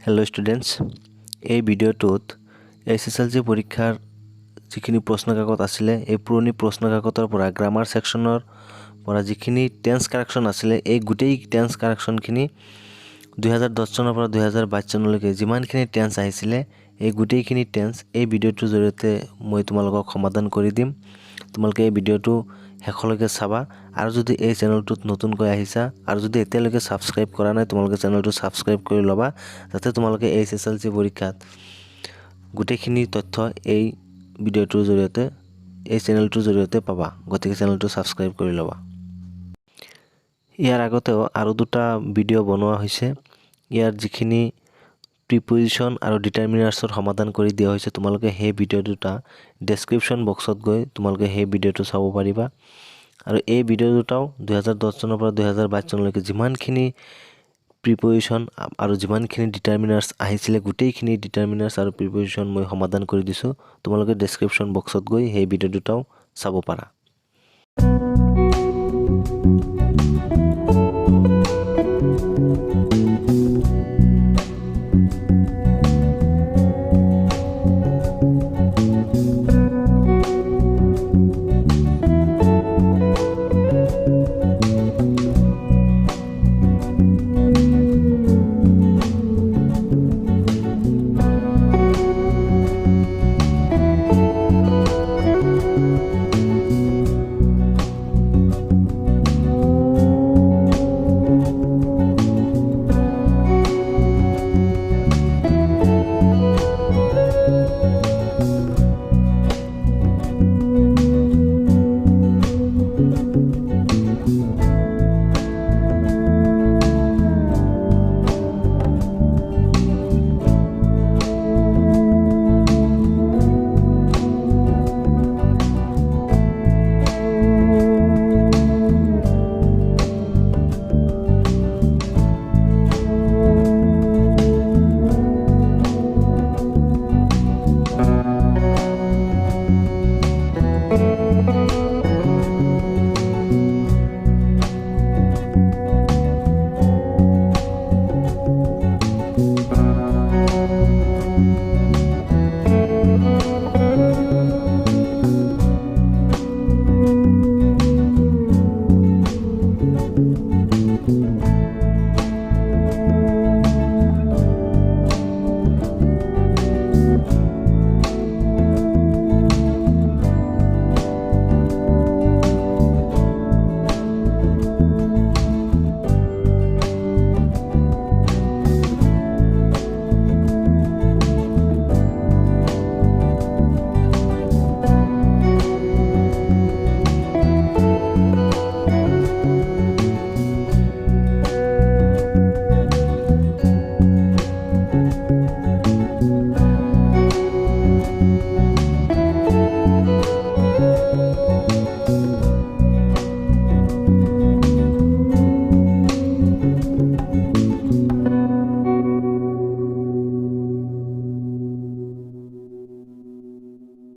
Hello students, এই ভিডিওটোত Hslc পৰীক্ষাৰ যিখিনি প্ৰশ্ন কাকত আছিল এই পুৰণি প্ৰশ্ন কাকতৰ পৰা গ্ৰামাৰ সেকশনৰ পৰা যিখিনি টেন্স কাৰেকশন আছিল এই গোটেই টেন্স কাৰেকশনখিনি 2010 চনৰ পৰা 2022 চনলৈকে যিমানখিনি টেন্স আহিছিল এই গোটেইখিনি টেন্স এই ভিডিওটোৰ জৰিয়তে মই তোমালোকক সমাধান কৰি দিম। তোমালোকে এই ভিডিওটো হেকলৈকে চাবা আৰু যদি এই চেনেলটোত নতুনকৈ আহিছা আৰু যদি এতিয়ালৈকে সাবস্ক্ৰাইব কৰা নাই তোমালোকে চেনেলটো সাবস্ক্ৰাইব কৰি লবা যাতে তোমালোকে Hslc পৰীক্ষাত গোটেইখিনি তথ্য এই ভিডিওটোৰ জৰিয়তে এই চেনেলটোৰ জৰিয়তে পাবা। গতিকে চেনেলটো সাবস্ক্ৰাইব কৰি লবা। ইয়াৰ আগতেও আৰু দুটা ভিডিও বনোৱা হৈছে। ইয়াৰ যিখিনি প্ৰিপজিশন আৰু ডিটাৰমিনাৰ্সৰ সমাধান কৰি দিয়া হৈছে তোমালোকে সেই ভিডিও দুটা ডেসক্ৰিপশন বক্সত গৈ তোমালোকে সেই ভিডিওটো চাব পাৰিবা। আৰু এই ভিডিও দুটাও 2010 চনৰ পৰা 2022 চনলৈকে যিমানখিনি প্ৰিপজিশন আৰু যিমানখিনি ডিটাৰমিনাৰ্স আহিছিল গোটেইখিনি ডিটাৰমিনাৰ্স আৰু প্ৰিপজিশন মই সমাধান কৰি দিছো। তোমালোকে ডেসক্ৰিপশন বক্সত গৈ সেই ভিডিও দুটাও চাব পাৰা।